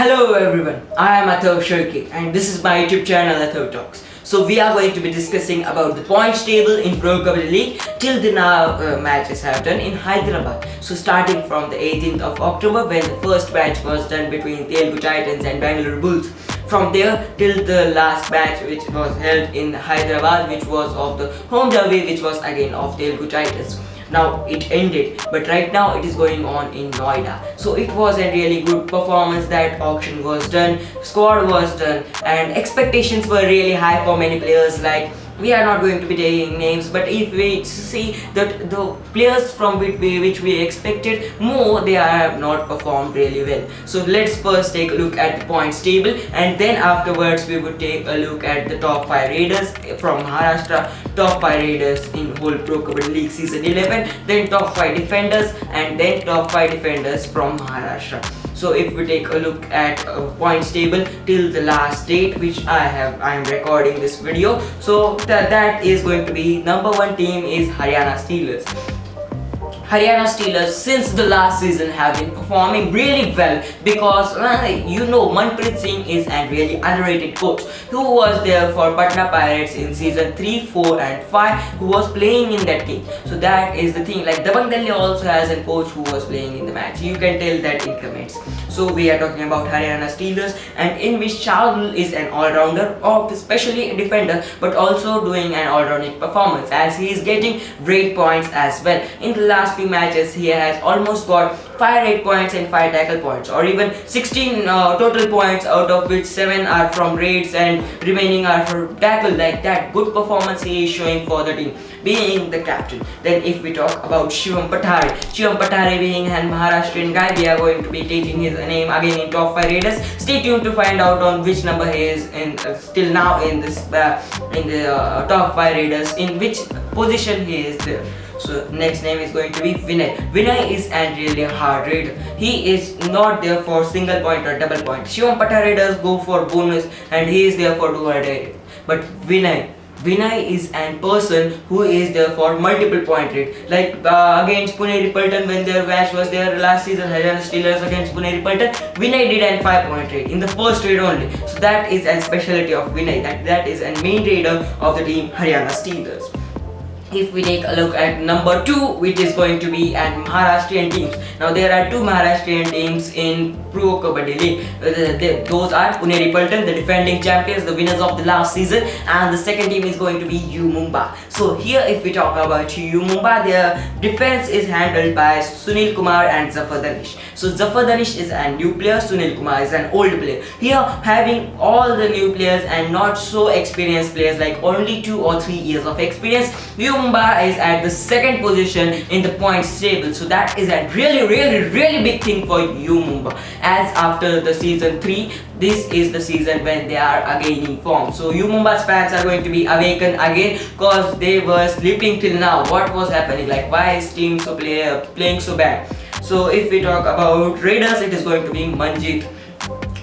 Hello everyone, I am Athav Shirki and this is my YouTube channel Athav Talks. So we are going to be discussing about the points table in Pro Kabaddi League till the now matches have done in Hyderabad. So starting from the 18th of October when the first match was done between Telugu Titans and Bangalore Bulls. From there till the last match which was held in Hyderabad, which was of the home derby, which was again of Telugu Titans. Now it ended, but right now it is going on in Noida. So it was a really good performance. That auction was done, squad was done, and expectations were really high for many players. Like, we are not going to be taking names, but if we see that the players from which we expected more, they have not performed really well. So let's first take a look at the points table, and then afterwards we would take a look at the top 5 raiders from Maharashtra, top 5 raiders in whole Pro Kabaddi League season 11, then top 5 defenders, and then top 5 defenders from Maharashtra. So if we take a look at points table till the last date which I am recording this video, so that is going to be number 1 team is Haryana Steelers. Haryana Steelers since the last season have been performing really well because Manpreet Singh is a really underrated coach who was there for Patna Pirates in season 3, 4 and 5, who was playing in that team. So that is the thing. Like, Dabang Delhi also has a coach who was playing in the match. You can tell that in comments. So we are talking about Haryana Steelers, and in which Shardul is an all-rounder, or especially a defender, but also doing an all-rounding performance as he is getting great points as well. In the last few matches he has almost got 5 8 points and 5 tackle points, or even 16 total points, out of which 7 are from raids and remaining are for tackle. Like that, good performance he is showing for the team, being the captain. Then if we talk about Shivam Patare being a Maharashtrian guy, we are going to be taking his name again in top 5 raiders. Stay tuned to find out on which number he is in still now in this in the top 5 raiders, in which position he is there. So next name is going to be Vinay. Vinay is a really hard raider. He is not there for single point or double point. Shivam Patare does go for bonus and he is there for dual raid. But Vinay is a person who is there for multiple point rate. Like against Pune Ripalton, when their match was there last season, Haryana Steelers against Pune Ripalton, Vinay did a 5 point rate in the first raid only. So that is a specialty of Vinay. That is a main raider of the team Haryana Steelers. If we take a look at number 2, which is going to be an Maharashtrian teams. Now there are 2 Maharashtrian teams in Pro Kabaddi League. Those are Pune Ripalton, the defending champions, the winners of the last season, and the second team is going to be U Mumba. So here if we talk about U Mumba, their defense is handled by Sunil Kumar and Zafar Danish. So Zafar Danish is a new player, Sunil Kumar is an old player. Here having all the new players and not so experienced players, like only 2 or 3 years of experience, U Mumba is at the second position in the points table. So that is a really big thing for U Mumba, as after the season 3, this is the season when they are again in form. So U Mumba's fans are going to be awakened again because they were sleeping till now. What was happening? Like, why is team playing so bad? So if we talk about raiders, it is going to be Manjit.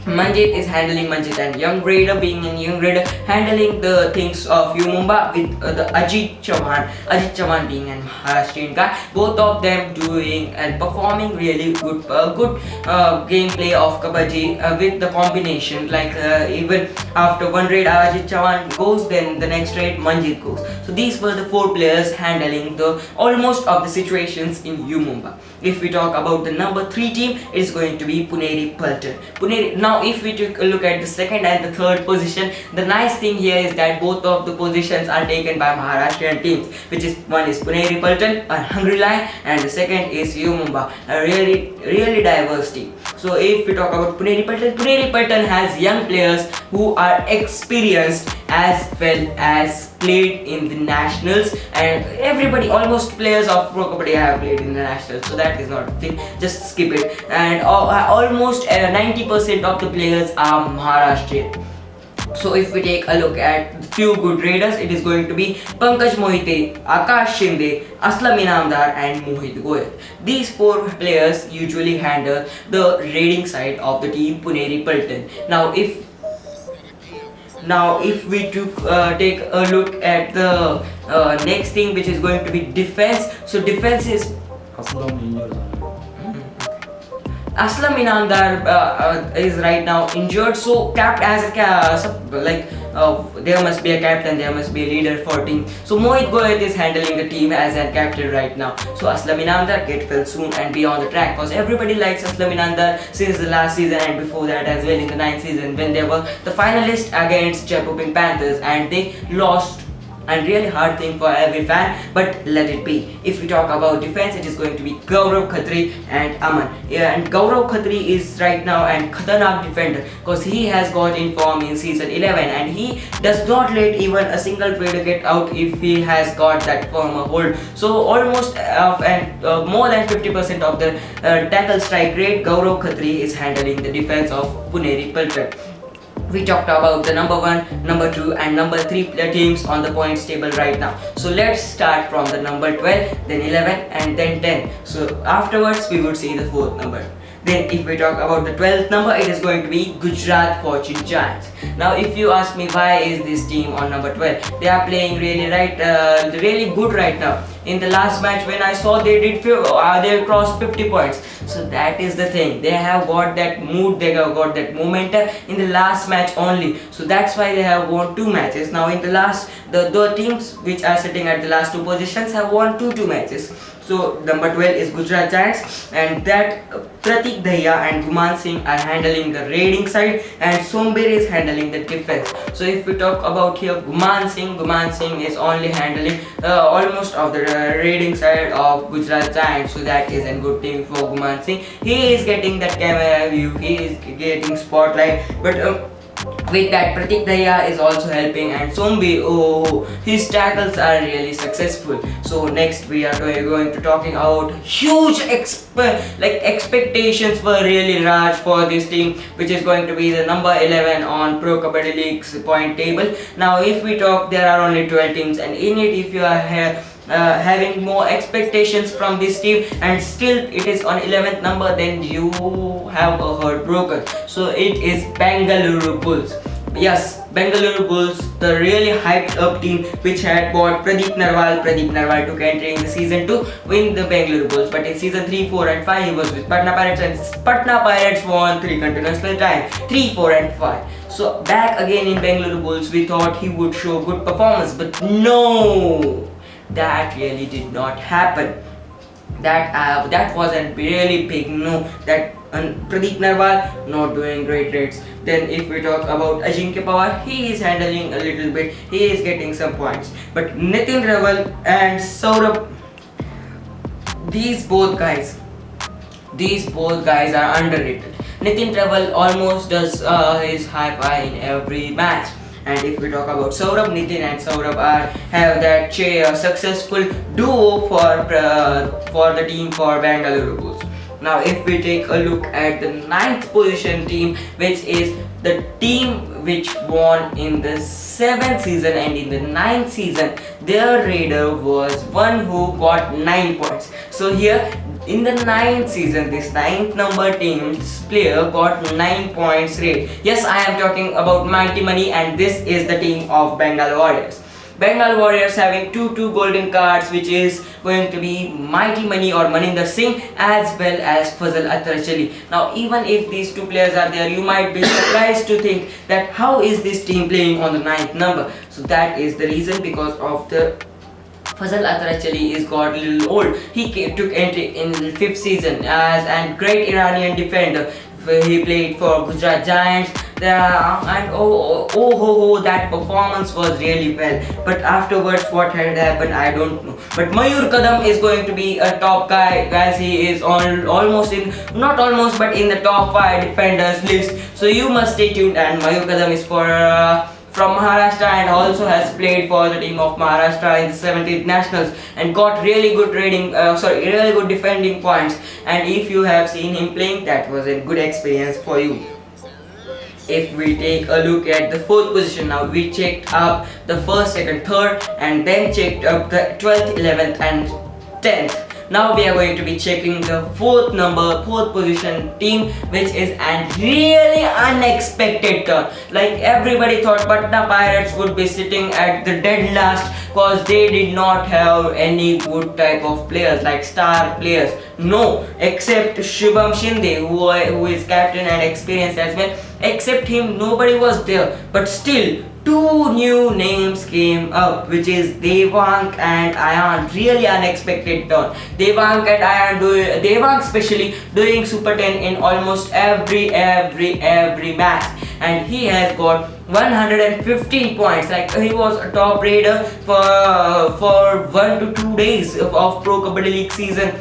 Manjit is handling Manjit, and young raider being a young raider handling the things of U Mumba with the Ajit Chauhan being an Maharashtrian guy. Both of them doing and performing really good gameplay of Kabaddi with the combination. Like even after one raid Ajit Chauhan goes, then the next raid Manjit goes. So these were the 4 players handling the almost of the situations in U Mumba. If we talk about the number 3 team, it is going to be Pune Ripalton. Now if we take a look at the second and the third position, the nice thing here is that both of the positions are taken by Maharashtrian teams, which is one is Pune Ripalton, a Hungry Lion, and the second is U Mumba, a really diverse team. So if we talk about Pune Ripalton has young players who are experienced as well as played in the nationals, and everybody, almost players of Pro Kabaddi have played in the nationals, so that is not a thing, just skip it. And almost 90% of the players are Maharashtrian. So if we take a look at few good raiders, it is going to be Pankaj Mohite, Akash Shinde, Aslam Inamdar and Mohit Goyal. These 4 players usually handle the raiding side of the team Pune Ripalton. Now if we take a look at the next thing, which is going to be defense. So defense is Aslam Inamdar is right now injured, so capped as a there must be a captain, there must be a leader for team. So Mohit Goyat is handling the team as a captain right now. So Aslam Inamdar get well soon and be on the track, because everybody likes Aslam Inamdar since the last season and before that as well in the 9th season when they were the finalists against Jaipur Pink Panthers and they lost, and really hard thing for every fan, but let it be. If we talk about defense, it is going to be Gaurav Khatri and Aman. Yeah, and Gaurav Khatri is right now an khatarnak defender, because he has got in form in season 11 and he does not let even a single player get out if he has got that firm hold. So almost more than 50% of the tackle strike rate, Gaurav Khatri is handling the defense of Puneri Piltern. We talked about the number 1, number 2 and number 3 teams on the points table right now. So let's start from the number 12, then 11 and then 10. So afterwards we would see the 4th number. Then if we talk about the 12th number, it is going to be Gujarat Fortune Giants. Now if you ask me why is this team on number 12, they are playing really good right now. In the last match when I saw they crossed 50 points. So that is the thing, they have got that mood, they have got that momentum in the last match only. So that's why they have won 2 matches. Now in the last, the teams which are sitting at the last 2 positions have won 2 matches. So number 12 is Gujarat Giants, and that Pratik Dahiya and Guman Singh are handling the raiding side and Sombir is handling the defense. So if we talk about here Guman Singh is only handling almost of the raiding side of Gujarat Giants. So that is a good team for Guman Singh. He is getting that camera view, he is getting spotlight, but with that Pratik Dahiya is also helping, and Sombi, his tackles are really successful. So next we are going to talking about huge expectations were really large for this team, which is going to be the number 11 on Pro Kabaddi League's point table. Now if we talk, there are only 12 teams, and in it if you are here having more expectations from this team and still it is on 11th number, then you have a heart broken. So it is Bengaluru Bulls. Yes, Bengaluru Bulls, the really hyped up team which had bought Pradeep Narwal. Pradeep Narwal took entry in the season 2 win the Bengaluru Bulls, but in season 3, 4 and 5 he was with Patna Pirates, and Patna Pirates won 3 continuous time, 3, 4 and 5. So back again in Bengaluru Bulls, we thought he would show good performance, but no, that really did not happen. That was a really big no. That Pradeep Narwal not doing great rates. Then if we talk about Ajinkya Pawar, he is handling a little bit, he is getting some points. But Nitin Raval and Saurabh, these both guys are underrated. Nitin Raval almost does his high in every match. And if we talk about Saurabh, Nitin and Saurabh have that successful duo for the team for Bengaluru Bulls. Now if we take a look at the 9th position team, which is the team which won in the 7th season, and in the 9th season their raider was one who got 9 points. So here in the 9th season, this 9th number team's player got 9 points rate. Yes, I am talking about Mighty Money, and this is the team of Bengal Warriors. Bengal Warriors having two golden cards, which is going to be Mighty Money or Maninder Singh as well as Fazal Attarachali. Now even if these 2 players are there, you might be surprised to think that how is this team playing on the 9th number. So that is the reason, because of the Fazal Attarachali is got a little old. He took entry in the 5th season as a great Iranian defender. He played for Gujarat Giants and that performance was really well. But afterwards what had happened, I don't know. But Mayur Kadam is going to be a top guy, as he is almost in, not almost, but in the top 5 defenders list. So you must stay tuned. And Mayur Kadam is from Maharashtra and also has played for the team of Maharashtra in the 17th Nationals and got really good really good defending points. And if you have seen him playing, that was a good experience for you. If we take a look at the 4th position, now we checked up the 1st, 2nd, 3rd and then checked up the 12th, 11th and 10th. now we are going to be checking the fourth position team, which is a really unexpected turn. Like everybody thought Patna Pirates would be sitting at the dead last because they did not have any good type of players like star players. No, except Shubham Shinde, who is captain and experienced as well. Except him, nobody was there. But still, two new names came up, which is Devang and Ayan. Really unexpected turn. Devang and Ayan Devang especially doing Super 10 in almost every match, and he has got 115 points. Like he was a top raider for 1 to 2 days of Pro Kabaddi League season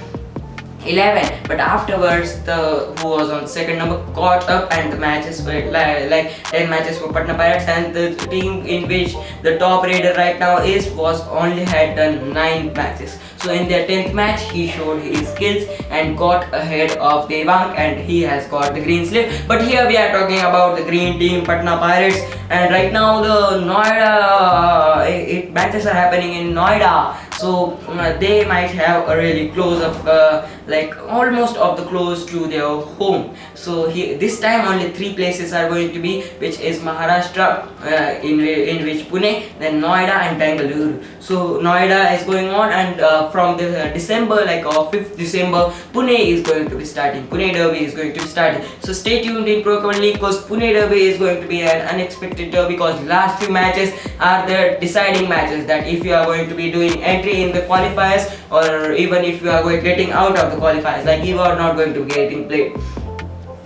11, but afterwards the who was on second number caught up, and the matches were like 10 matches for Patna Pirates, and the team in which the top raider right now was only had done 9 matches. So in their 10th match he showed his skills and got ahead of Devang, and he has got the green slip. But here we are talking about the green team Patna Pirates, and right now the Noida matches are happening in Noida. So they might have a really close up, like almost of the close to their home. So this time only 3 places are going to be, which is Maharashtra, in which Pune, then Noida and Bengaluru. So Noida is going on, and from the December, like 5th December, Pune is going to be starting. Pune Derby is going to be starting. So stay tuned in Pro Kabaddi League, because Pune Derby is going to be an unexpected derby, because last few matches are the deciding matches, that if you are going to be doing entry in the qualifiers, or even if you are getting out of the qualifiers, like you are not going to be getting played.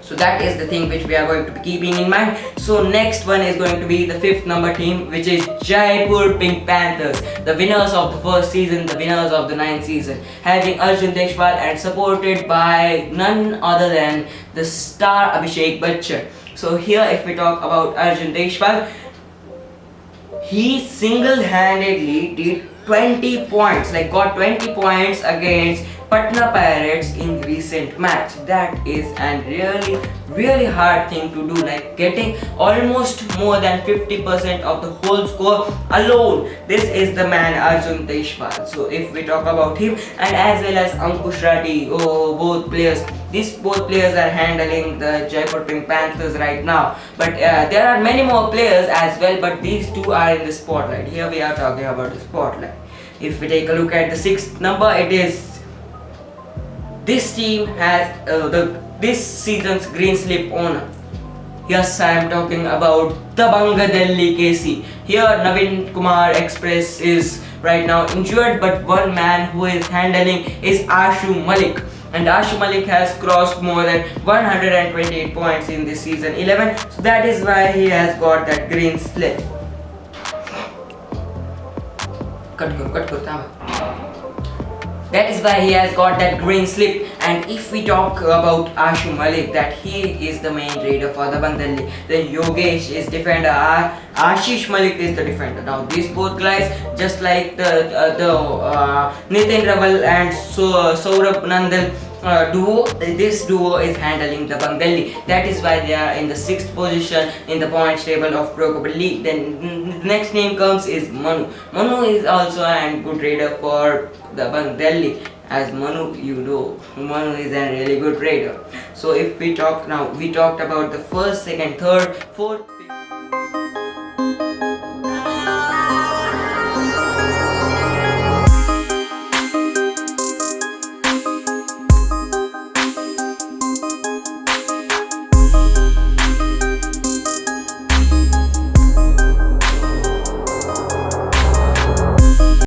So that is the thing which we are going to be keeping in mind. So next one is going to be the 5th number team, which is Jaipur Pink Panthers, the winners of the first season, the winners of the 9th season, having Arjun Deshwal and supported by none other than the star Abhishek Bachchan. So here if we talk about Arjun Deshwal, he single-handedly did 20 points, like got 20 points against Patna Pirates in recent match. That is a really hard thing to do, like getting almost more than 50% of the whole score alone. This is the man Arjun Deshwal. So if we talk about him, and as well as Ankush Rathi, these both players are handling the Jaipur Pink Panthers right now. But there are many more players as well, but these two are in the spotlight. Here we are talking about the spotlight. If we take a look at the 6th number, it is this team has this season's green slip owner. Yes, I am talking about the Banga Delhi KC. Here Navin Kumar Express is right now injured, but one man who is handling is Ashu Malik. And Ashu Malik has crossed more than 128 points in this season 11. So that is why he has got that green slip. That is why he has got that green slip. And if we talk about Ashu Malik, that he is the main raider for the Bandali, then Yogesh is defender, Ashish Malik is the defender. Now these both guys, just like the Nitin Raval and Saurabh Nandan duo, this duo is handling the Bengali. That is why they are in the 6th position in the points table of Pro Kabaddi League. Then the next name comes is Manu. Manu is also a good raider for the Bengali. As Manu, you know, Manu is a really good raider. So if we talk now, we talked about the 1st, 2nd, 3rd, 4th.